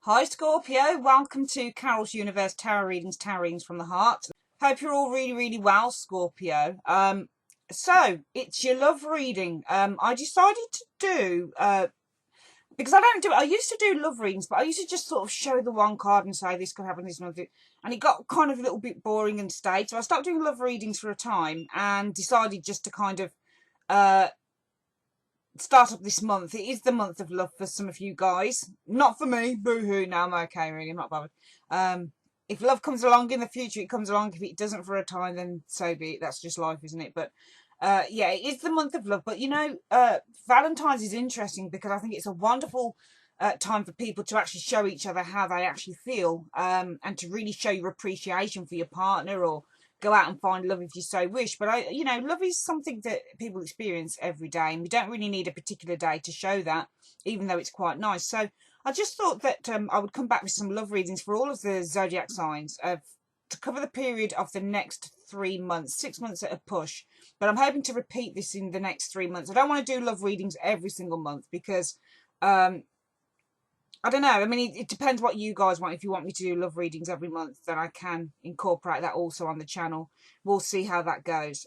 Hi Scorpio, welcome to Carol's Universe Tarot Readings from the Heart. Hope you're all really well, Scorpio. So it's your love reading. I decided to do, because I don't do it, I used to do love readings, but I used to just sort of show the one card and say this could happen, this month, and it got kind of a little bit boring and stayed. So I stopped doing love readings for a time and decided just to kind of, start up this month. It is the month of love for some of you guys. Not for me. Boo-hoo. No, I'm okay, really. I'm not bothered. If love comes along in the future, it comes along. If it doesn't for a time, then so be it. That's just life, isn't it? But yeah, it is the month of love. But, you know, Valentine's is interesting because I think it's a wonderful time for people to actually show each other how they actually feel, and to really show your appreciation for your partner, or go out and find love if you so wish. But you know, love is something that people experience every day, and we don't really need a particular day to show that, even though it's quite nice. So I just thought that I would come back with some love readings for all of the zodiac signs to cover the period of the next 3 months, 6 months at a push. But I'm hoping to repeat this in the next 3 months. I don't want to do love readings every single month because I don't know. I mean, it depends what you guys want. If you want me to do love readings every month, then I can incorporate that also on the channel. We'll see how that goes.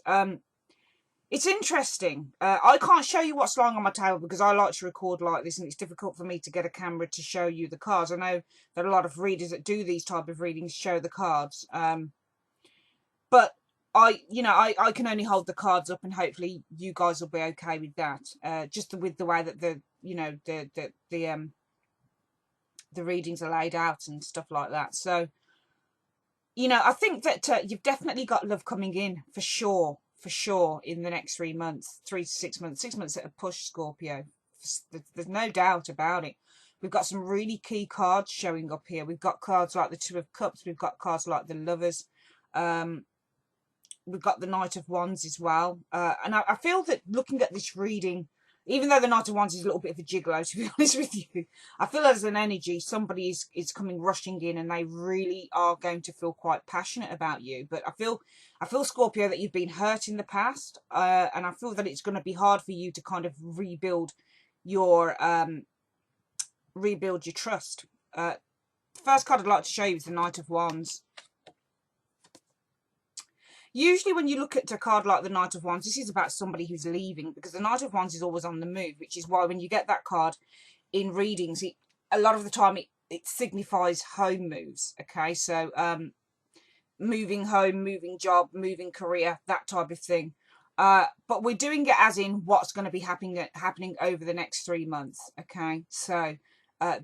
It's interesting. I can't show you what's lying on my table because I like to record like this, and it's difficult for me to get a camera to show you the cards. I know that a lot of readers that do these type of readings show the cards. But I can only hold the cards up, and hopefully you guys will be okay with that. Just with the way that the readings are laid out and stuff like that. So, you know, I think that you've definitely got love coming in for sure in the next 3 months, 3 to 6 months, 6 months at a push, Scorpio. There's no doubt about it. We've got some really key cards showing up here. We've got cards like the Two of Cups. We've got cards like the Lovers. We've got the Knight of Wands as well. And I feel that looking at this reading, even though the Knight of Wands is a little bit of a gigolo, to be honest with you, I feel as an energy, somebody is coming rushing in, and they really are going to feel quite passionate about you. But I feel, Scorpio, that you've been hurt in the past, and I feel that it's going to be hard for you to kind of rebuild your trust. The first card I'd like to show you is the Knight of Wands. Usually when you look at a card like the Knight of Wands, this is about somebody who's leaving, because the Knight of Wands is always on the move, which is why when you get that card in readings, a lot of the time it signifies home moves, okay? So moving home, moving job, moving career, that type of thing. But we're doing it as in what's going to be happening over the next 3 months, okay? So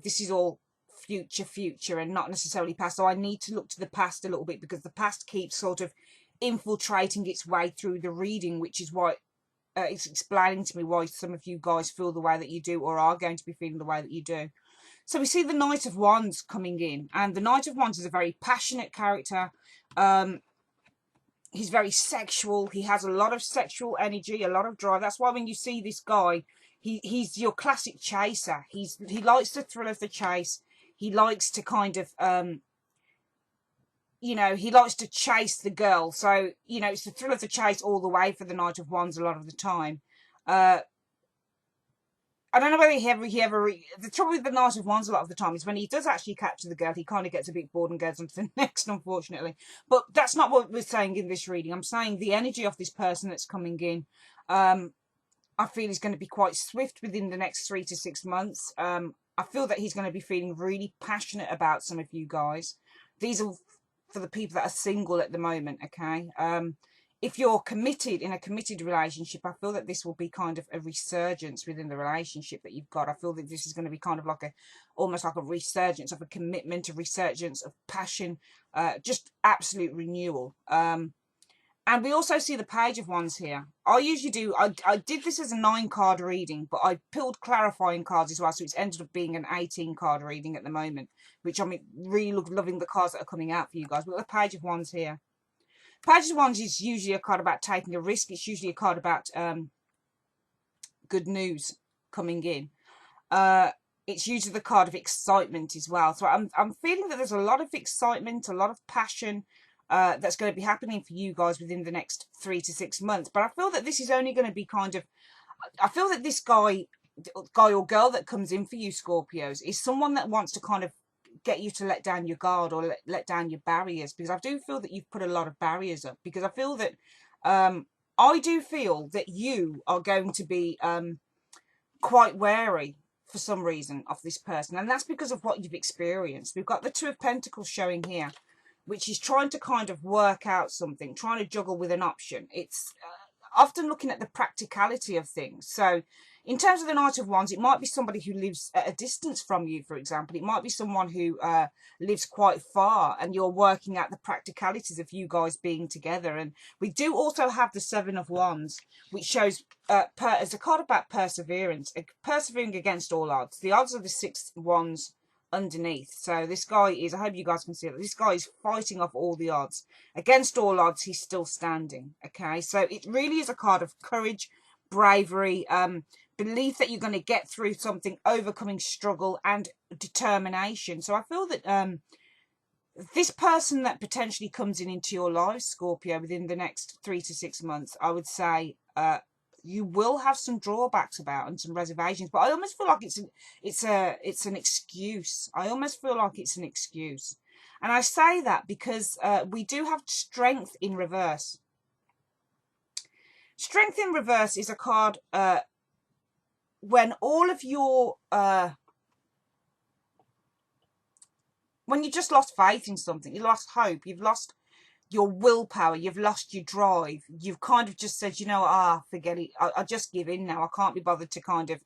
this is all future and not necessarily past. So I need to look to the past a little bit, because the past keeps sort of infiltrating its way through the reading, which is why it's explaining to me why some of you guys feel the way that you do, or are going to be feeling the way that you do. So we see the Knight of Wands coming in, and the Knight of Wands is a very passionate character. He's very sexual. He has a lot of sexual energy, a lot of drive. That's why when you see this guy, he's your classic chaser. He likes the thrill of the chase. He likes to kind of you know, he likes to chase the girl. So, you know, it's the thrill of the chase all the way for the Knight of Wands a lot of the time. I don't know whether he ever the trouble with the Knight of Wands a lot of the time is when he does actually capture the girl, he kind of gets a bit bored and goes on to the next, unfortunately. But that's not what we're saying in this reading. I'm saying the energy of this person that's coming in, I feel is going to be quite swift within the next 3 to 6 months. I feel that he's going to be feeling really passionate about some of you guys. These are for the people that are single at the moment, okay? If you're committed, in a committed relationship, I feel that this will be kind of a resurgence within the relationship that you've got. I feel that this is going to be kind of like almost like a resurgence of a commitment, a resurgence of passion, just absolute renewal. And we also see the Page of Wands here. I usually do, I did this as a 9-card reading, but I pulled clarifying cards as well, so it's ended up being an 18-card reading at the moment, which I'm really loving the cards that are coming out for you guys. We've got the Page of Wands here. Page of Wands is usually a card about taking a risk. It's usually a card about good news coming in. It's usually the card of excitement as well. So I'm feeling that there's a lot of excitement, a lot of passion, that's going to be happening for you guys within the next 3 to 6 months. But I feel that this is only going to be kind of, I feel that this guy or girl that comes in for you, Scorpios, is someone that wants to kind of get you to let down your guard or let down your barriers, because I do feel that you've put a lot of barriers up, because I feel that I do feel that you are going to be quite wary for some reason of this person, and that's because of what you've experienced. We've got the Two of Pentacles showing here, which is trying to kind of work out something, trying to juggle with an option. It's often looking at the practicality of things. So in terms of the Knight of Wands, it might be somebody who lives at a distance from you, for example. It might be someone who lives quite far, and you're working out the practicalities of you guys being together. And we do also have the Seven of Wands, which shows as a card about perseverance, persevering against all odds. The odds are the Six Wands underneath. So this guy is, I hope you guys can see that this guy is fighting off all the odds. Against all odds, he's still standing. Okay, so it really is a card of courage, bravery, belief that you're going to get through something, overcoming struggle and determination. So I feel that this person that potentially comes into your life, Scorpio, within the next 3 to 6 months, I would say you will have some drawbacks about and some reservations, but I almost feel like it's an excuse. I almost feel like it's an excuse, and I say that because we do have Strength in reverse. Strength in reverse is a card when all of your when you just lost faith in something, you lost hope, you've lost your willpower, you've lost your drive, you've kind of just said, you know, forget it, I just give in now, I can't be bothered to kind of,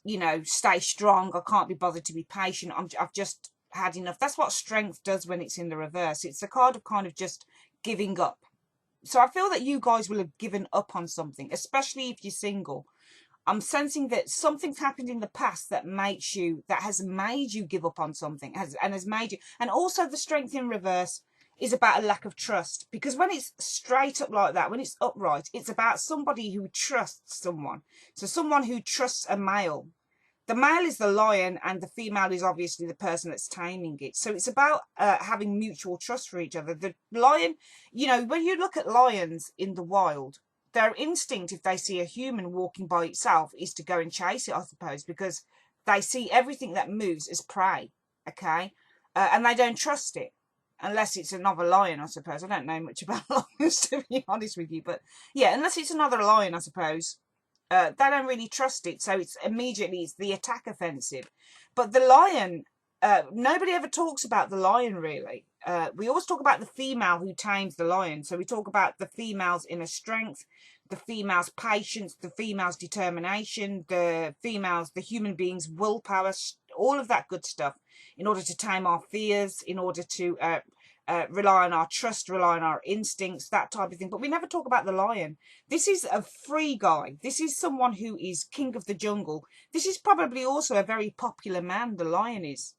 you know, stay strong, I can't be bothered to be patient, I've just had enough. That's what Strength does when it's in the reverse. It's a card of kind of just giving up. So I feel that you guys will have given up on something, especially if you're single. I'm sensing that something's happened in the past that has made you give up on something, has made you, and also the Strength in reverse is about a lack of trust, because when it's straight up like that, when it's upright, it's about somebody who trusts someone. So someone who trusts a male. The male is the lion and the female is obviously the person that's taming it. So it's about having mutual trust for each other. The lion, you know, when you look at lions in the wild, their instinct, if they see a human walking by itself, is to go and chase it, I suppose, because they see everything that moves as prey, okay? And they don't trust it, unless it's another lion, I suppose. I don't know much about lions, to be honest with you. But, yeah, unless it's another lion, I suppose, they don't really trust it. So it's the attack offensive. But the lion, nobody ever talks about the lion, really. We always talk about the female who tames the lion. So we talk about the female's inner strength, the female's patience, the female's determination, the human being's willpower, all of that good stuff, in order to tame our fears, in order to rely on our trust, rely on our instincts, that type of thing. But we never talk about the lion. This is a free guy. This is someone who is king of the jungle. This is probably also a very popular man, the lion is,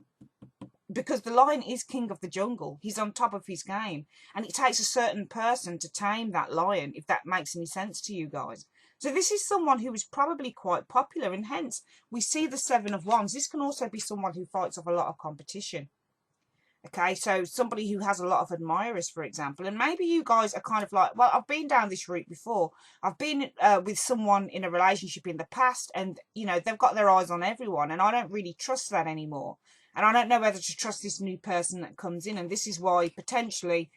because the lion is king of the jungle. He's on top of his game, and it takes a certain person to tame that lion, if that makes any sense to you guys. So this is someone who is probably quite popular, and hence we see the Seven of Wands. This can also be someone who fights off a lot of competition. Okay, so somebody who has a lot of admirers, for example, and maybe you guys are kind of like, well, I've been down this route before. I've been with someone in a relationship in the past, and, you know, they've got their eyes on everyone, and I don't really trust that anymore. And I don't know whether to trust this new person that comes in, and this is why potentially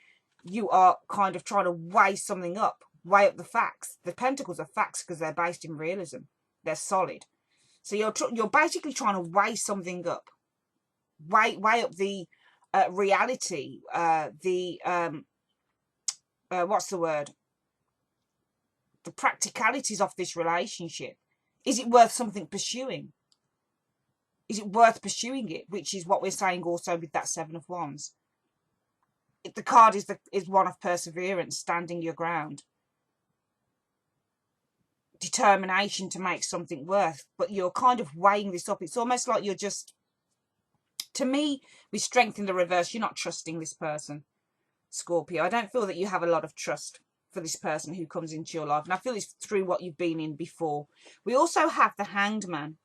you are kind of trying to weigh something up, weigh up the facts. The Pentacles are facts because they're based in realism. They're solid. So you're basically trying to weigh something up, weigh up the reality, what's the word? The practicalities of this relationship. Is it worth something pursuing? Is it worth pursuing it? Which is what we're saying also with that Seven of Wands. The card is one of perseverance, standing your ground, determination to make something worth. But you're kind of weighing this up. It's almost like you're just, to me, with Strength in the reverse, you're not trusting this person, Scorpio. I don't feel that you have a lot of trust for this person who comes into your life. And I feel it's through what you've been in before. We also have the Hanged Man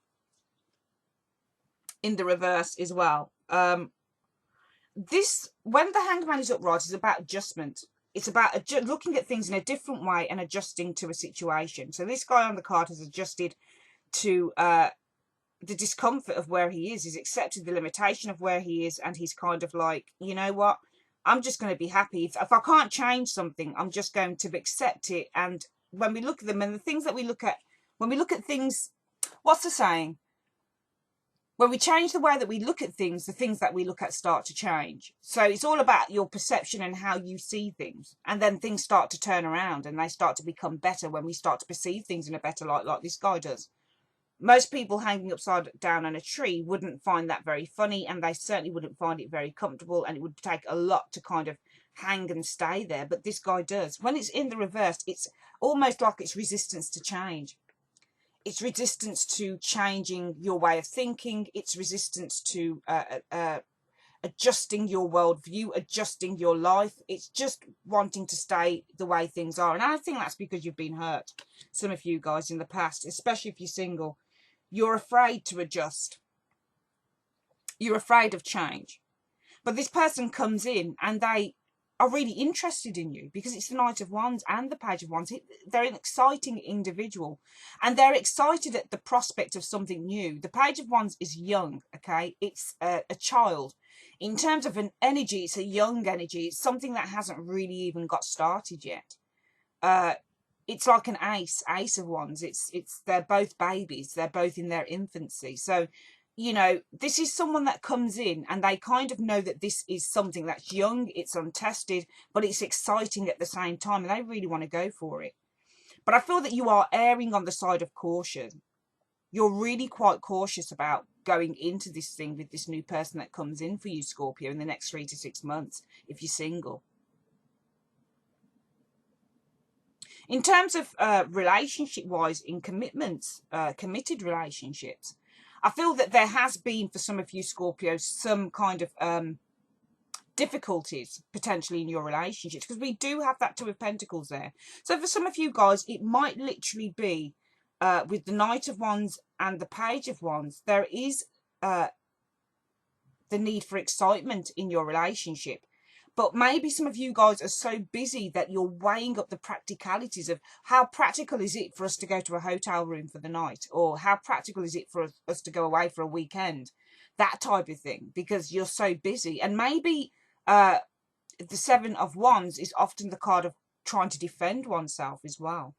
in the reverse as well. When the Hanged Man is upright, is about adjustment. It's about looking at things in a different way and adjusting to a situation. So this guy on the card has adjusted to the discomfort of where he is. He's accepted the limitation of where he is, and he's kind of like, you know what, I'm just going to be happy. If I can't change something, I'm just going to accept it. And when we look at them, and the things that we look at, when we look at things, what's the saying? When we change the way that we look at things, the things that we look at start to change. So it's all about your perception and how you see things. And then things start to turn around and they start to become better when we start to perceive things in a better light, like this guy does. Most people hanging upside down on a tree wouldn't find that very funny, and they certainly wouldn't find it very comfortable, and it would take a lot to kind of hang and stay there. But this guy does. When it's in the reverse, it's almost like it's resistance to change. It's resistance to changing your way of thinking. It's resistance to adjusting your worldview, adjusting your life. It's just wanting to stay the way things are. And I think that's because you've been hurt, some of you guys, in the past, especially if you're single. You're afraid to adjust. You're afraid of change. But this person comes in and they are really interested in you because it's the Knight of Wands and the Page of Wands. They're an exciting individual and they're excited at the prospect of something new. The Page of Wands is young, okay? It's a child. In terms of an energy, it's a young energy. It's something that hasn't really even got started yet. It's like an ace of wands. They're both babies. They're both in their infancy. So, you know, this is someone that comes in and they kind of know that this is something that's young, it's untested, but it's exciting at the same time, and they really want to go for it. But I feel that you are erring on the side of caution. You're really quite cautious about going into this thing with this new person that comes in for you, Scorpio, in the next 3 to 6 months, if you're single. In terms of relationship-wise, in commitments, committed relationships, I feel that there has been, for some of you Scorpios, some kind of difficulties potentially in your relationships, because we do have that Two of Pentacles there. So for some of you guys, it might literally be with the Knight of Wands and the Page of Wands, there is the need for excitement in your relationship. But maybe some of you guys are so busy that you're weighing up the practicalities of how practical is it for us to go to a hotel room for the night, or how practical is it for us to go away for a weekend, that type of thing, because you're so busy. And maybe the Seven of Wands is often the card of trying to defend oneself as well.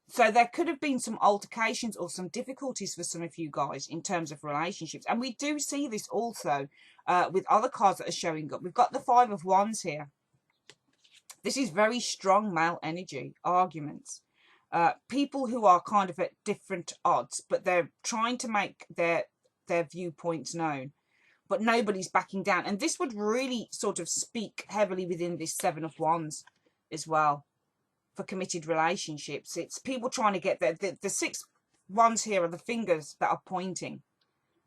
So there could have been some altercations or some difficulties for some of you guys in terms of relationships. And we do see this also with other cards that are showing up. We've got the Five of Wands here. This is very strong male energy, arguments. People who are kind of at different odds, but they're trying to make their viewpoints known. But nobody's backing down. And this would really sort of speak heavily within this Seven of Wands as well. For committed relationships, it's people trying to get there. The six wands here are the fingers that are pointing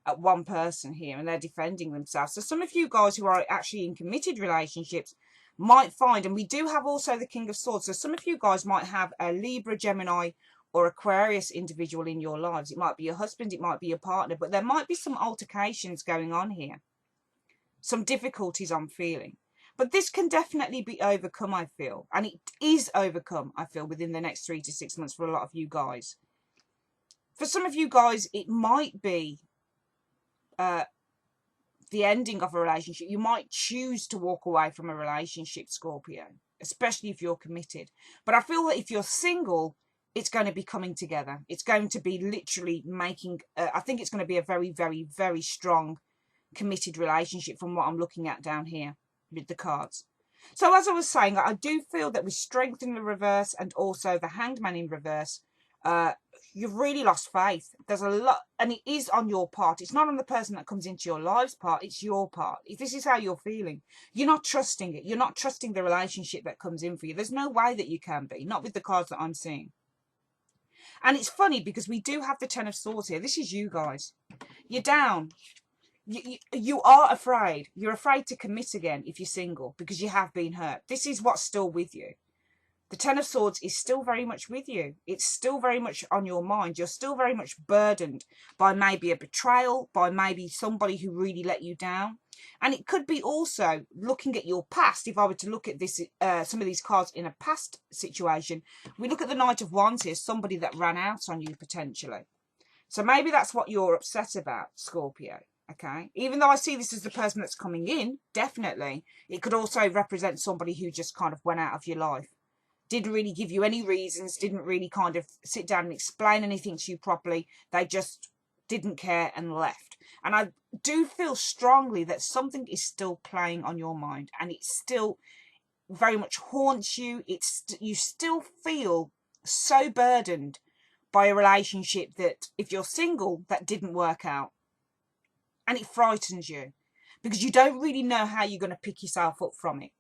at one person here, and they're defending themselves. So some of you guys who are actually in committed relationships might find, and we do have also the King of Swords, so some of you guys might have a Libra, Gemini or Aquarius individual in your lives. It might be your husband, it might be your partner, but there might be some altercations going on here, some difficulties I'm feeling. But this can definitely be overcome, I feel. And it is overcome, I feel, within the next 3 to 6 months for a lot of you guys. For some of you guys, it might be the ending of a relationship. You might choose to walk away from a relationship, Scorpio, especially if you're committed. But I feel that if you're single, it's going to be coming together. It's going to be literally making, I think it's going to be a very, very, very strong committed relationship from what I'm looking at down here with the cards. So as I was saying, I do feel that with Strength in the reverse and also the Hanged Man in reverse, you've really lost faith. There's a lot, and it is on your part. It's not on the person that comes into your lives part, it's your part. If this is how you're feeling, you're not trusting it. You're not trusting the relationship that comes in for you. There's no way that you can be, not with the cards that I'm seeing. And it's funny because we do have the Ten of Swords here. This is you guys. You're down. You are afraid. You're afraid to commit again if you're single because you have been hurt. This is what's still with you. The Ten of Swords is still very much with you. It's still very much on your mind. You're still very much burdened by maybe a betrayal, by maybe somebody who really let you down. And it could be also looking at your past. If I were to look at this, some of these cards in a past situation, we look at the Knight of Wands here, somebody that ran out on you potentially. So maybe that's what you're upset about, Scorpio. Okay, even though I see this as the person that's coming in, definitely, it could also represent somebody who just kind of went out of your life. Didn't really give you any reasons, didn't really kind of sit down and explain anything to you properly. They just didn't care and left. And I do feel strongly that something is still playing on your mind, and it still very much haunts you. You still feel so burdened by a relationship that, if you're single, that didn't work out. And it frightens you because you don't really know how you're going to pick yourself up from it.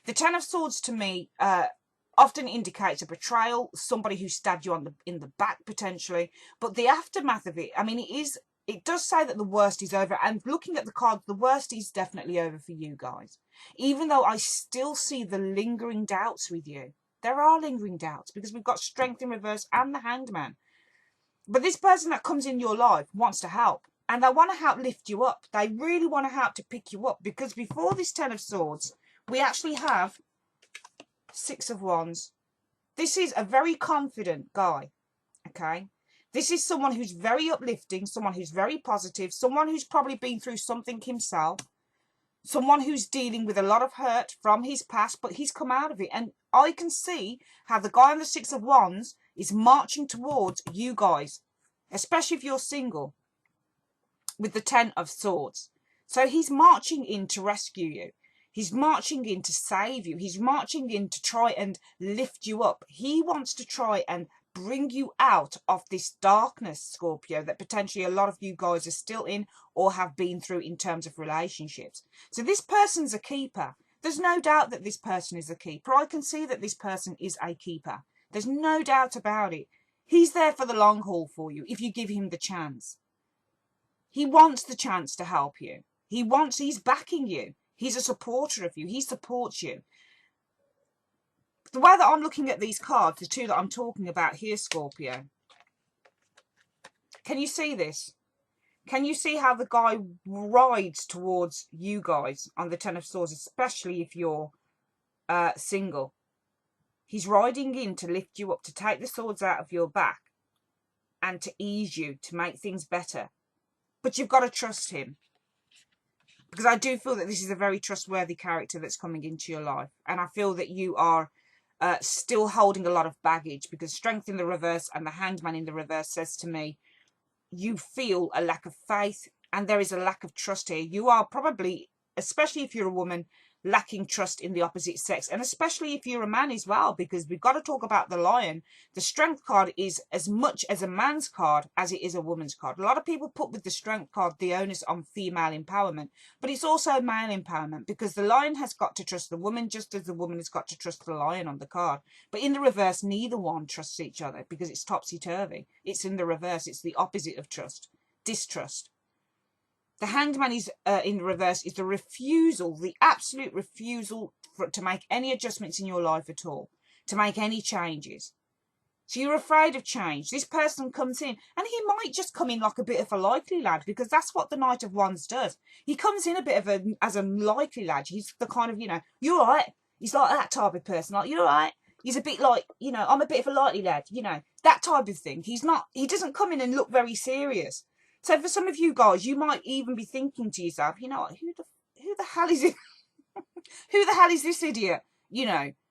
The Ten of Swords to me often indicates a betrayal, somebody who stabbed you in the back potentially. But the aftermath of it, I mean, it does say that the worst is over. And looking at the cards, the worst is definitely over for you guys. Even though I still see the lingering doubts with you. There are lingering doubts because we've got Strength in reverse and the Hanged Man. But this person that comes in your life wants to help. And they want to help lift you up. They really want to help to pick you up. Because before this Ten of Swords, we actually have Six of Wands. This is a very confident guy. Okay? This is someone who's very uplifting. Someone who's very positive. Someone who's probably been through something himself. Someone who's dealing with a lot of hurt from his past. But he's come out of it. And I can see how the guy on the Six of Wands is marching towards you guys. Especially if you're single. With the Ten of Swords. So he's marching in to rescue you. He's marching in to save you. He's marching in to try and lift you up. He wants to try and bring you out of this darkness, Scorpio, that potentially a lot of you guys are still in or have been through in terms of relationships. So this person's a keeper. There's no doubt that this person is a keeper. I can see that this person is a keeper. There's no doubt about it. He's there for the long haul for you if you give him the chance. He wants the chance to help you. He's backing you. He's a supporter of you. He supports you. The way that I'm looking at these cards, the two that I'm talking about here, Scorpio, can you see this? Can you see how the guy rides towards you guys on the Ten of Swords, especially if you're single? He's riding in to lift you up, to take the swords out of your back and to ease you, to make things better. But you've got to trust him. Because I do feel that this is a very trustworthy character that's coming into your life. And I feel that you are still holding a lot of baggage. Because Strength in the reverse and the Hanged Man in the reverse says to me, you feel a lack of faith. And there is a lack of trust here. You are probably, especially if you're a woman, lacking trust in the opposite sex, and especially if you're a man as well, because we've got to talk about the Lion. The Strength card is as much as a man's card as it is a woman's card. A lot of people put with the Strength card the onus on female empowerment, but it's also male empowerment, because the Lion has got to trust the woman just as the woman has got to trust the Lion on the card. But in the reverse, neither one trusts each other because it's topsy-turvy. It's in the reverse. It's the opposite of trust. Distrust. The Hanged Man is in reverse is the refusal, the absolute refusal to make any adjustments in your life at all, to make any changes. So you're afraid of change. This person comes in, and he might just come in like a bit of a likely lad, because that's what the Knight of Wands does. He comes in a bit of as a likely lad. He's the kind of, you're all right. He's like that type of person, like, you're all right. He's a bit like, I'm a bit of a likely lad, that type of thing. He doesn't come in and look very serious. So for some of you guys, you might even be thinking to yourself, you know what, who the hell is it? Who the hell is this idiot?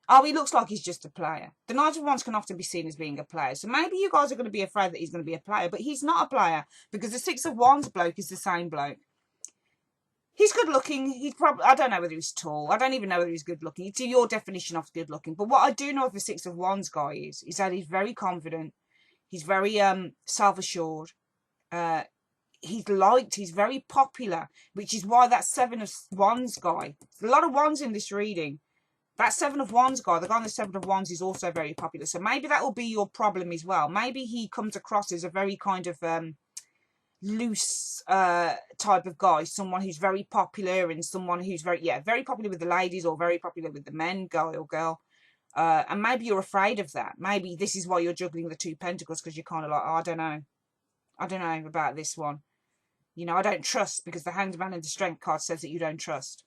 Oh, he looks like he's just a player. The Knight of Wands can often be seen as being a player. So maybe you guys are going to be afraid that he's going to be a player, but he's not a player, because the Six of Wands bloke is the same bloke. He's good looking. I don't know whether he's tall. I don't even know whether he's good looking. It's your definition of good looking. But what I do know of the Six of Wands guy is that he's very confident. He's very self-assured. He's liked, he's very popular, which is why that Seven of Wands guy, there's a lot of wands in this reading. That Seven of Wands guy, the guy on the Seven of Wands, is also very popular. So maybe that will be your problem as well. Maybe he comes across as a very kind of loose type of guy, someone who's very popular and someone who's very popular with the ladies or very popular with the men, guy or girl. And maybe you're afraid of that. Maybe this is why you're juggling the Two Pentacles, because you're kind of like, oh, I don't know about this one. I don't trust, because the Hanged Man and the Strength card says that you don't trust.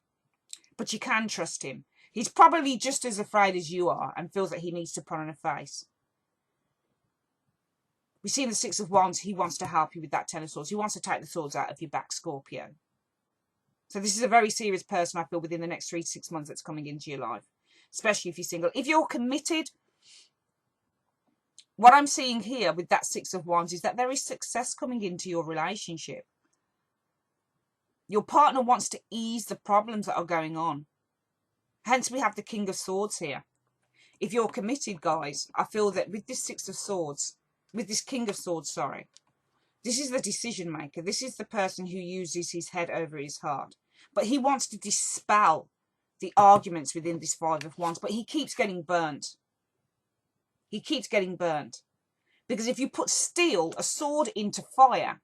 But you can trust him. He's probably just as afraid as you are and feels that he needs to put on a face. We've seen the Six of Wands. He wants to help you with that Ten of Swords. He wants to take the swords out of your back, Scorpio. So this is a very serious person, I feel, within the next 3 to 6 months that's coming into your life, especially if you're single. If you're committed, what I'm seeing here with that Six of Wands is that there is success coming into your relationship. Your partner wants to ease the problems that are going on. Hence, we have the King of Swords here. If you're committed, guys, I feel that with this Six of Swords, with this King of Swords, sorry, this is the decision maker. This is the person who uses his head over his heart. But he wants to dispel the arguments within this Five of Wands, but he keeps getting burnt. He keeps getting burnt. Because if you put steel, a sword, into fire,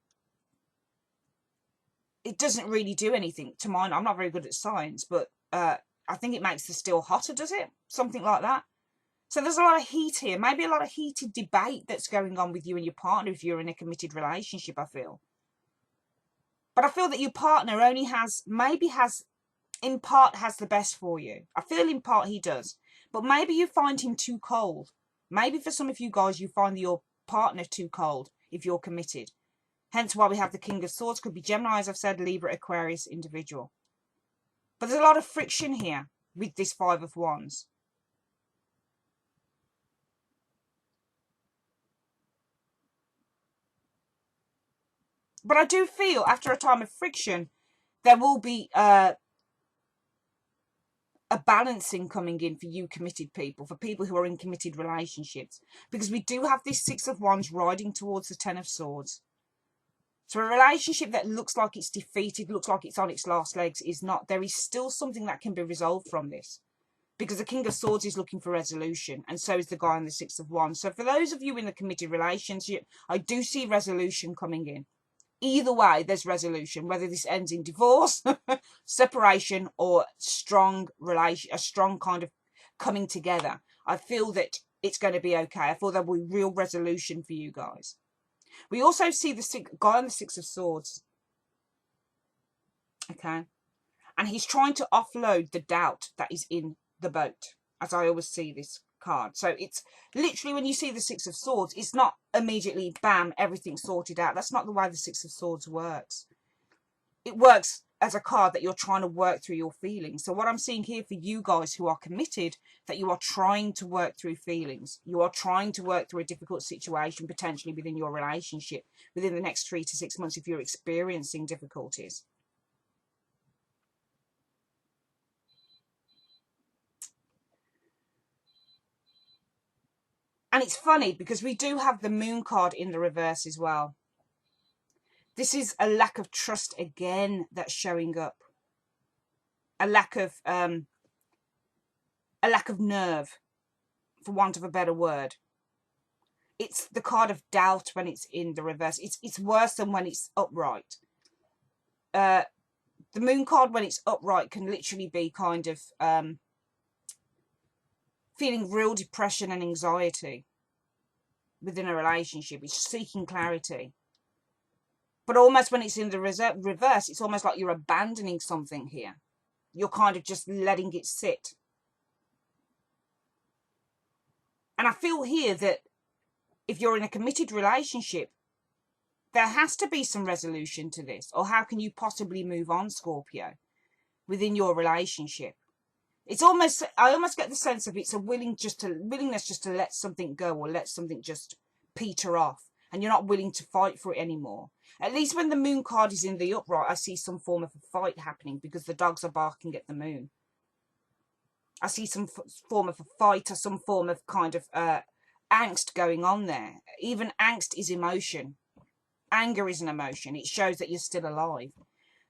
it doesn't really do anything to mine. I'm not very good at science, but I think it makes the steel hotter, does it? Something like that. So there's a lot of heat here. Maybe a lot of heated debate that's going on with you and your partner if you're in a committed relationship, I feel. But I feel that your partner only in part has the best for you. I feel in part he does. But maybe you find him too cold. Maybe for some of you guys, you find your partner too cold if you're committed. Hence why we have the King of Swords. Could be Gemini, as I've said, Libra, Aquarius, individual. But there's a lot of friction here with this Five of Wands. But I do feel after a time of friction, there will be a balancing coming in for you committed people, for people who are in committed relationships. Because we do have this Six of Wands riding towards the Ten of Swords. So a relationship that looks like it's defeated, looks like it's on its last legs, is not. There is still something that can be resolved from this. Because the King of Swords is looking for resolution, and so is the guy on the Six of Wands. So for those of you in the committed relationship, I do see resolution coming in. Either way, there's resolution, whether this ends in divorce, separation, or a strong kind of coming together. I feel that it's going to be okay. I feel there will be real resolution for you guys. We also see the guy on the Six of Swords. Okay. And he's trying to offload the doubt that is in the boat, as I always see this card. So it's literally, when you see the Six of Swords, it's not immediately bam, everything sorted out. That's not the way the Six of Swords works. It works as a card that you're trying to work through your feelings. So what I'm seeing here for you guys who are committed, that you are trying to work through feelings. You are trying to work through a difficult situation potentially within your relationship within the next 3 to 6 months if you're experiencing difficulties. And it's funny because we do have the Moon card in the reverse as well. This is a lack of trust again that's showing up. A lack of nerve, for want of a better word. It's the card of doubt when it's in the reverse. It's worse than when it's upright. The Moon card when it's upright can literally be kind of feeling real depression and anxiety within a relationship. It's seeking clarity. But almost when it's in the reverse, it's almost like you're abandoning something here. You're kind of just letting it sit. And I feel here that if you're in a committed relationship, there has to be some resolution to this. Or how can you possibly move on, Scorpio, within your relationship? It's almost, I almost get the sense of it's a willingness just to let something go, or let something just peter off, and you're not willing to fight for it anymore. At least when the Moon card is in the upright, I see some form of a fight happening because the dogs are barking at the moon. I see some form of a fight or some form of kind of angst going on there. Even angst is emotion. Anger is an emotion. It shows that you're still alive.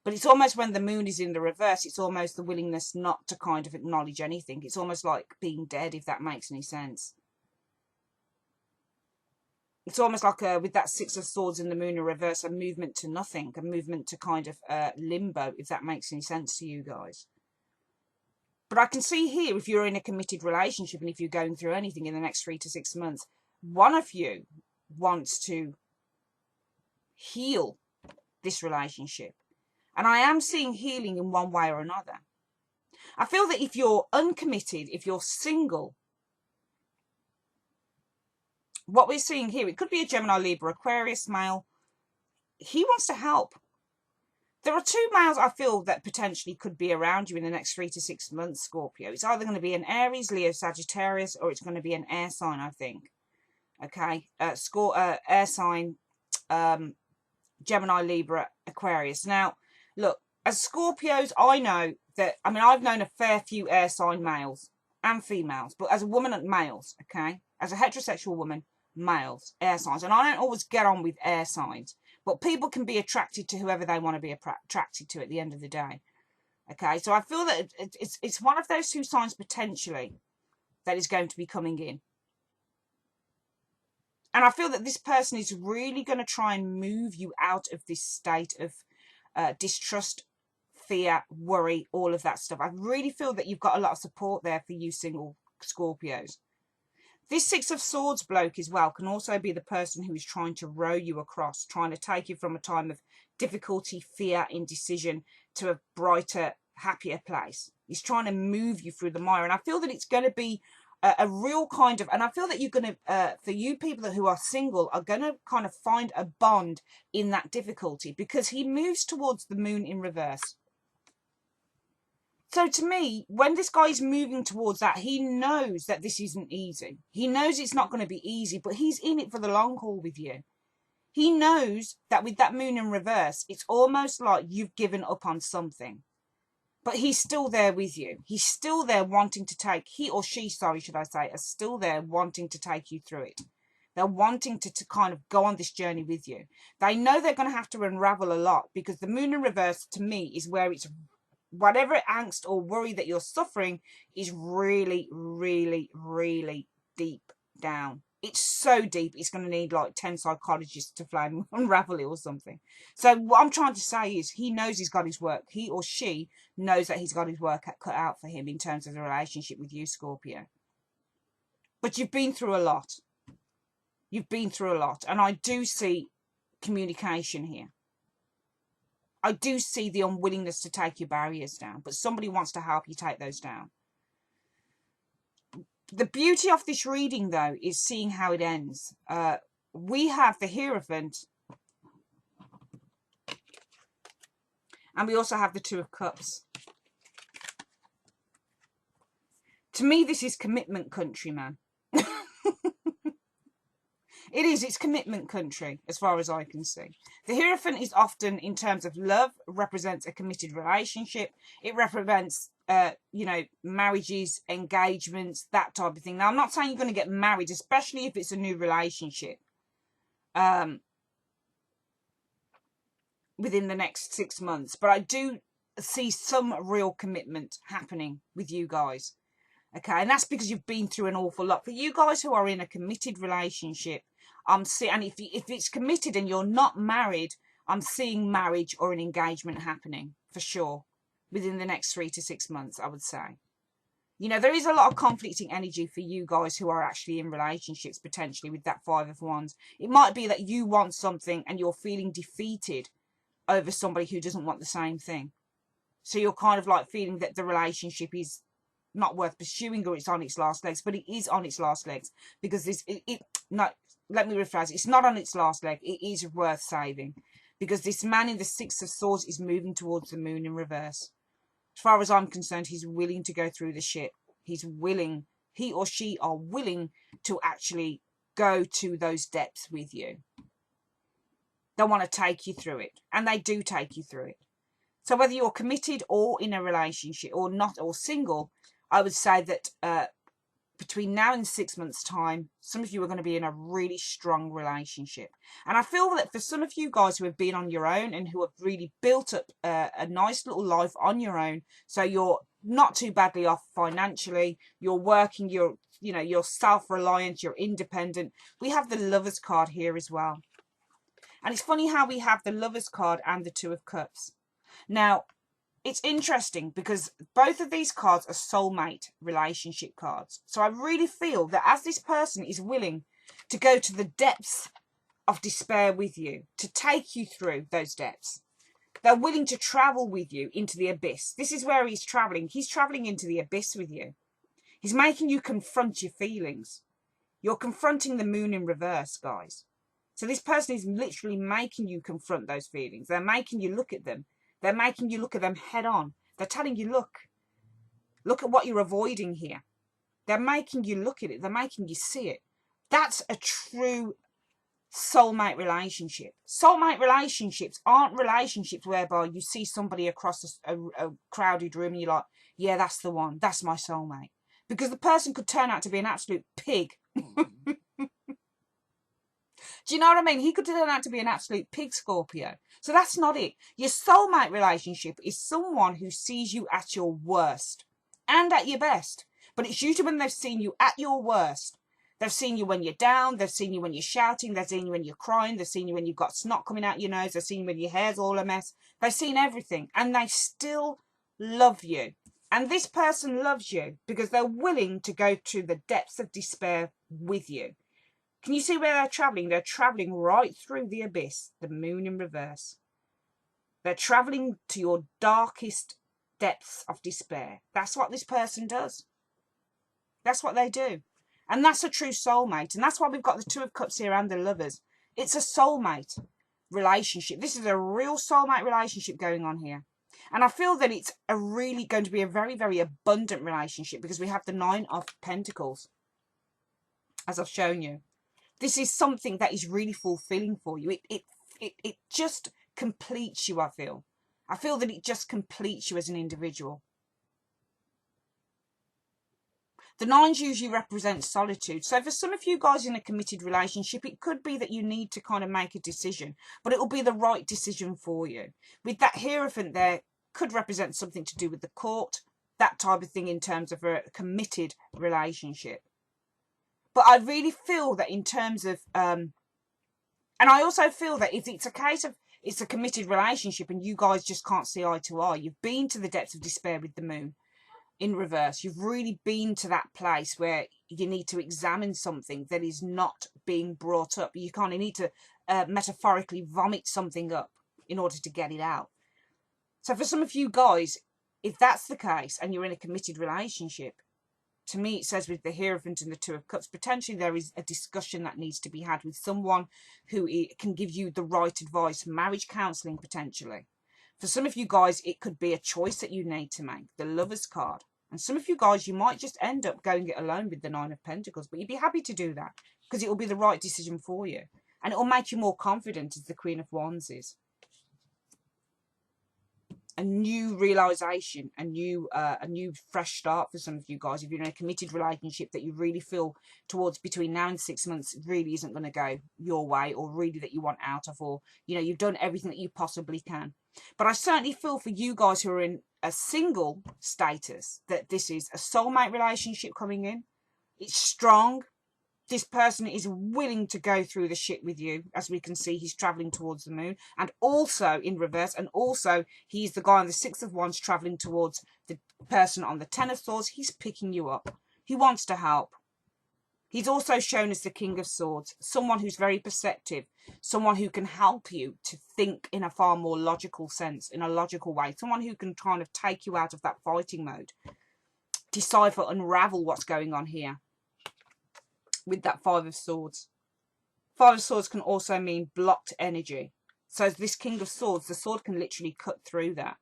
But it's almost when the Moon is in the reverse, it's almost the willingness not to kind of acknowledge anything. It's almost like being dead, if that makes any sense. It's almost like with that Six of Swords in the Moon in reverse, a movement to nothing, a movement to kind of limbo, if that makes any sense to you guys. But I can see here, if you're in a committed relationship and if you're going through anything in the next 3 to 6 months, one of you wants to heal this relationship. And I am seeing healing in one way or another. I feel that if you're uncommitted, if you're single, what we're seeing here, it could be a Gemini, Libra, Aquarius male. He wants to help. There are two males I feel that potentially could be around you in the next 3 to 6 months, Scorpio. It's either going to be an Aries, Leo, Sagittarius, or it's going to be an air sign, I think. Okay, air sign, Gemini, Libra, Aquarius. Now, look, as Scorpios, I know that, I mean, I've known a fair few air sign males and females, but as a woman, males, okay? As a heterosexual woman, males, air signs. And I don't always get on with air signs, but people can be attracted to whoever they want to be attracted to at the end of the day. Okay, so I feel that it's one of those two signs potentially that is going to be coming in. And I feel that this person is really going to try and move you out of this state of distrust, fear, worry, all of that stuff. I really feel that you've got a lot of support there for you single Scorpios. This Six of Swords bloke as well can also be the person who is trying to row you across, trying to take you from a time of difficulty, fear, indecision to a brighter, happier place. He's trying to move you through the mire. And I feel that it's going to be a real kind of, and I feel that you're going to, for you people who are single, are going to kind of find a bond in that difficulty because he moves towards the moon in reverse. So to me, when this guy is moving towards that, he knows that this isn't easy. He knows it's not going to be easy, but he's in it for the long haul with you. He knows that with that moon in reverse, it's almost like you've given up on something. But he's still there with you. He's still there wanting to take, he or she, sorry, should I say, are still there wanting to take you through it. They're wanting to kind of go on this journey with you. They know they're going to have to unravel a lot because the moon in reverse, to me, is where it's whatever angst or worry that you're suffering is really, really, really deep down. It's so deep, it's going to need like 10 psychologists to fly and unravel it or something. So what I'm trying to say is he knows he's got his work. He or she knows that he's got his work cut out for him in terms of the relationship with you, Scorpio. But you've been through a lot. You've been through a lot. And I do see communication here. I do see the unwillingness to take your barriers down, but somebody wants to help you take those down. The beauty of this reading, though, is seeing how it ends. We have the Hierophant, and we also have the Two of Cups. To me, this is commitment country, man. It is. It's commitment country, as far as I can see. The Hierophant is often, in terms of love, represents a committed relationship. It represents, you know, marriages, engagements, that type of thing. Now, I'm not saying you're going to get married, especially if it's a new relationship, within the next 6 months. But I do see some real commitment happening with you guys. Okay, and that's because you've been through an awful lot. For you guys who are in a committed relationship, I'm seeing, and if it's committed and you're not married, I'm seeing marriage or an engagement happening for sure within the next 3 to 6 months, I would say. You know, there is a lot of conflicting energy for you guys who are actually in relationships potentially with that Five of Wands. It might be that you want something and you're feeling defeated over somebody who doesn't want the same thing. So you're kind of like feeling that the relationship is not worth pursuing or it's on its last legs, but it is on its last legs because no, let me rephrase it. It's not on its last leg. It is worth saving because this man in the Six of Swords is moving towards the moon in reverse. As far as I'm concerned, he's willing to go through the shit. He's willing, he or she are willing to actually go to those depths with you. They want to take you through it, and they do take you through it. So whether you're committed or in a relationship or not, or single, I would say that between now and 6 months' time, some of you are going to be in a really strong relationship. And I feel that for some of you guys who have been on your own and who have really built up a nice little life on your own, so you're not too badly off financially, you're working, you're self-reliant, you're independent. We have the Lovers card here as well. And it's funny how we have the Lovers card and the Two of Cups. Now, it's interesting because both of these cards are soulmate relationship cards. So I really feel that as this person is willing to go to the depths of despair with you, to take you through those depths, they're willing to travel with you into the abyss. This is where he's traveling. He's traveling into the abyss with you. He's making you confront your feelings. You're confronting the moon in reverse, guys. So this person is literally making you confront those feelings. They're making you look at them. They're making you look at them head on. They're telling you, look at what you're avoiding here. They're making you look at it. They're making you see it. That's a true soulmate relationship. Soulmate relationships aren't relationships whereby you see somebody across a crowded room and you're like, yeah, that's the one. That's my soulmate. Because the person could turn out to be an absolute pig. Do you know what I mean? He could turn out to be an absolute pig, Scorpio. So that's not it. Your soulmate relationship is someone who sees you at your worst and at your best. But it's usually when they've seen you at your worst. They've seen you when you're down. They've seen you when you're shouting. They've seen you when you're crying. They've seen you when you've got snot coming out your nose. They've seen you when your hair's all a mess. They've seen everything. And they still love you. And this person loves you because they're willing to go to the depths of despair with you. Can you see where they're traveling? They're traveling right through the abyss, the moon in reverse. They're traveling to your darkest depths of despair. That's what this person does. That's what they do. And that's a true soulmate. And that's why we've got the Two of Cups here and the Lovers. It's a soulmate relationship. This is a real soulmate relationship going on here. And I feel that it's really going to be a very, very abundant relationship because we have the Nine of Pentacles, as I've shown you. This is something that is really fulfilling for you. It just completes you, I feel. I feel that it just completes you as an individual. The nines usually represent solitude. So for some of you guys in a committed relationship, it could be that you need to kind of make a decision, but it will be the right decision for you. With that Hierophant there, could represent something to do with the court, that type of thing in terms of a committed relationship. But I really feel that in terms of, and I also feel that if it's a case of it's a committed relationship and you guys just can't see eye to eye, you've been to the depths of despair with the moon in reverse. You've really been to that place where you need to examine something that is not being brought up. You kind of need to metaphorically vomit something up in order to get it out. So for some of you guys, if that's the case and you're in a committed relationship, to me, it says with the Hierophant and the Two of Cups, potentially there is a discussion that needs to be had with someone who can give you the right advice, marriage counselling potentially. For some of you guys, it could be a choice that you need to make, the Lover's card. And some of you guys, you might just end up going it alone with the Nine of Pentacles, but you'd be happy to do that because it will be the right decision for you. And it will make you more confident, as the Queen of Wands is. A new realization, a new fresh start for some of you guys. If you're in a committed relationship that you really feel towards between now and 6 months really isn't going to go your way, or really that you want out of, or you know you've done everything that you possibly can. But I certainly feel for you guys who are in a single status that this is a soulmate relationship coming in. It's strong. This person is willing to go through the shit with you. As we can see, he's traveling towards the moon, and also in reverse. And also, he's the guy on the Six of Wands traveling towards the person on the Ten of Swords. He's picking you up. He wants to help. He's also shown as the King of Swords, someone who's very perceptive, someone who can help you to think in a far more logical sense, in a logical way, someone who can kind of take you out of that fighting mode, decipher, unravel what's going on here. With that Five of Swords. Five of Swords can also mean blocked energy. So this King of Swords, the sword can literally cut through that.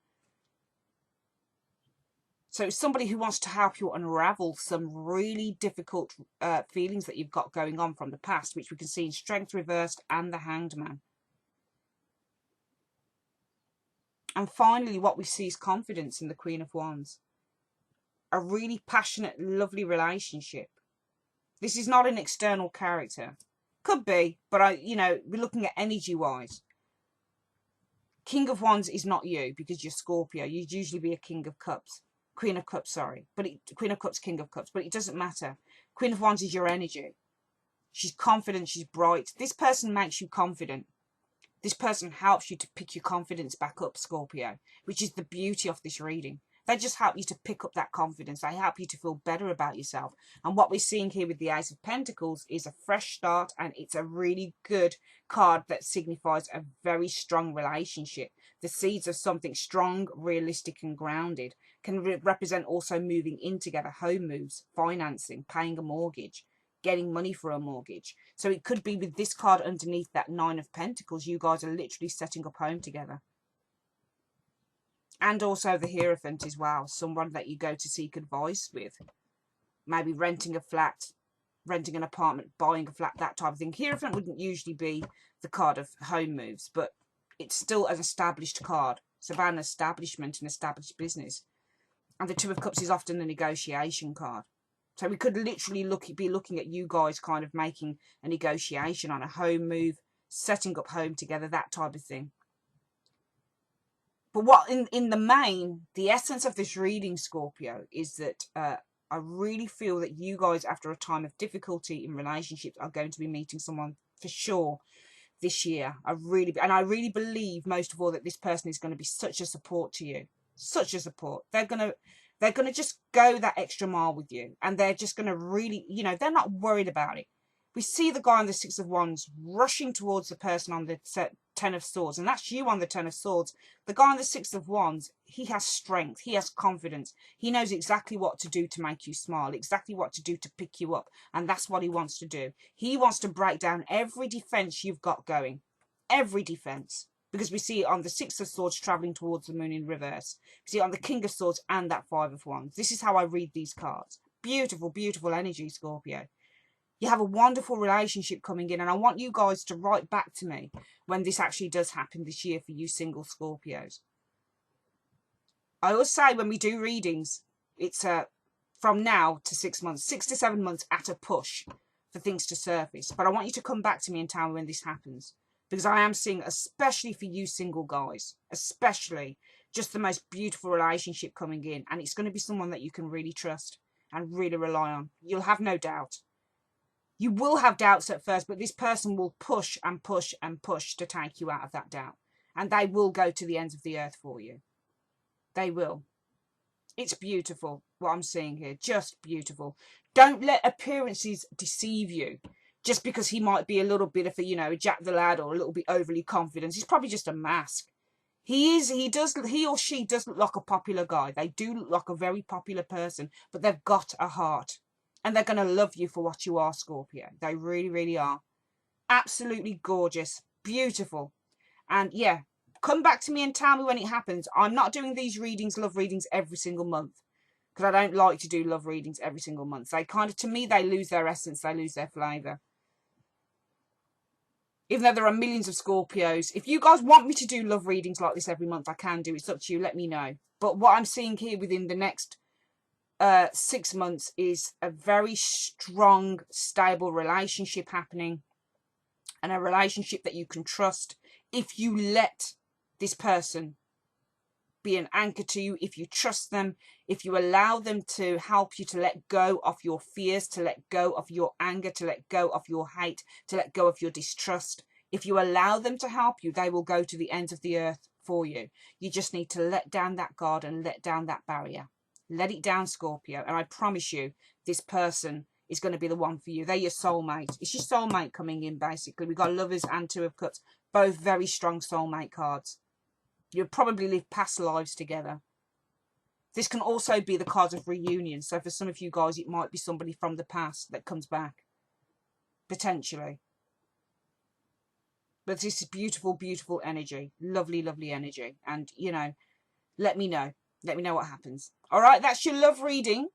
So it's somebody who wants to help you unravel some really difficult feelings that you've got going on from the past, which we can see in Strength Reversed and the Hanged Man. And finally, what we see is confidence in the Queen of Wands. A really passionate, lovely relationship. This is not an external character. Could be, but we're looking at energy-wise. King of Wands is not you because you're Scorpio. You'd usually be a King of Cups. Queen of Cups, sorry. Queen of Cups, King of Cups. But it doesn't matter. Queen of Wands is your energy. She's confident. She's bright. This person makes you confident. This person helps you to pick your confidence back up, Scorpio, which is the beauty of this reading. They just help you to pick up that confidence. They help you to feel better about yourself. And what we're seeing here with the Ace of Pentacles is a fresh start, and it's a really good card that signifies a very strong relationship. The seeds of something strong, realistic and grounded can represent also moving in together, home moves, financing, paying a mortgage, getting money for a mortgage. So it could be with this card underneath that 9 of Pentacles, you guys are literally setting up home together. And also the Hierophant as well, someone that you go to seek advice with. Maybe renting a flat, renting an apartment, buying a flat, that type of thing. Hierophant wouldn't usually be the card of home moves, but it's still an established card. It's about an establishment, an established business. And the Two of Cups is often a negotiation card. So we could literally be looking at you guys kind of making a negotiation on a home move, setting up home together, that type of thing. But what in the main, the essence of this reading, Scorpio, is that I really feel that you guys, after a time of difficulty in relationships, are going to be meeting someone for sure this year. I really believe, most of all, that this person is going to be such a support to you. Such a support. They're gonna just go that extra mile with you, and they're just gonna really, you know, they're not worried about it. We see the guy on the Six of Wands rushing towards the person on the Ten of Swords, and that's you on the Ten of Swords. The guy on the Six of Wands, he has strength, he has confidence, he knows exactly what to do to make you smile, exactly what to do to pick you up, and that's what he wants to do. He wants to break down every defense you've got going, every defense. Because we see it on the Six of Swords traveling towards the Moon in reverse. We see it on the King of Swords and that Five of Wands. This is how I read these cards. Beautiful, beautiful energy, Scorpio. You have a wonderful relationship coming in, and I want you guys to write back to me when this actually does happen this year for you single Scorpios. I always say when we do readings, it's from now to 6 months, 6 to 7 months at a push for things to surface. But I want you to come back to me and tell me when this happens. Because I am seeing, especially for you single guys, especially, just the most beautiful relationship coming in. And it's going to be someone that you can really trust and really rely on. You'll have no doubt. You will have doubts at first, but this person will push and push and push to take you out of that doubt. And they will go to the ends of the earth for you. They will. It's beautiful, what I'm seeing here. Just beautiful. Don't let appearances deceive you. Just because he might be a little bit of a, you know, Jack the Lad or a little bit overly confident. He's probably just a mask. He or she does look like a popular guy. They do look like a very popular person, but they've got a heart. And they're going to love you for what you are, Scorpio. They really, really are. Absolutely gorgeous. Beautiful. And yeah, come back to me and tell me when it happens. I'm not doing these readings, love readings, every single month. Because I don't like to do love readings every single month. They kind of, to me, they lose their essence. They lose their flavour. Even though there are millions of Scorpios. If you guys want me to do love readings like this every month, I can do. It's up to you. Let me know. But what I'm seeing here within the next 6 months is a very strong, stable relationship happening. And a relationship that you can trust if you let this person be an anchor to you, if you trust them, if you allow them to help you to let go of your fears, to let go of your anger, to let go of your hate, to let go of your distrust. If you allow them to help you, they will go to the ends of the earth for you. You just need to let down that guard and let down that barrier. Let it down, Scorpio. And I promise you, this person is going to be the one for you. They're your soulmate. It's your soulmate coming in, basically. We've got Lovers and Two of Cups. Both very strong soulmate cards. You'll probably live past lives together. This can also be the card of reunion. So for some of you guys, it might be somebody from the past that comes back. Potentially. But this is beautiful, beautiful energy. Lovely, lovely energy. And, you know, let me know. Let me know what happens. All right, that's your love reading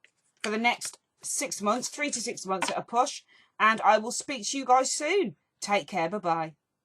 for the next 6 months. 3 to 6 months at a push. And I will speak to you guys soon. Take care. Bye-bye.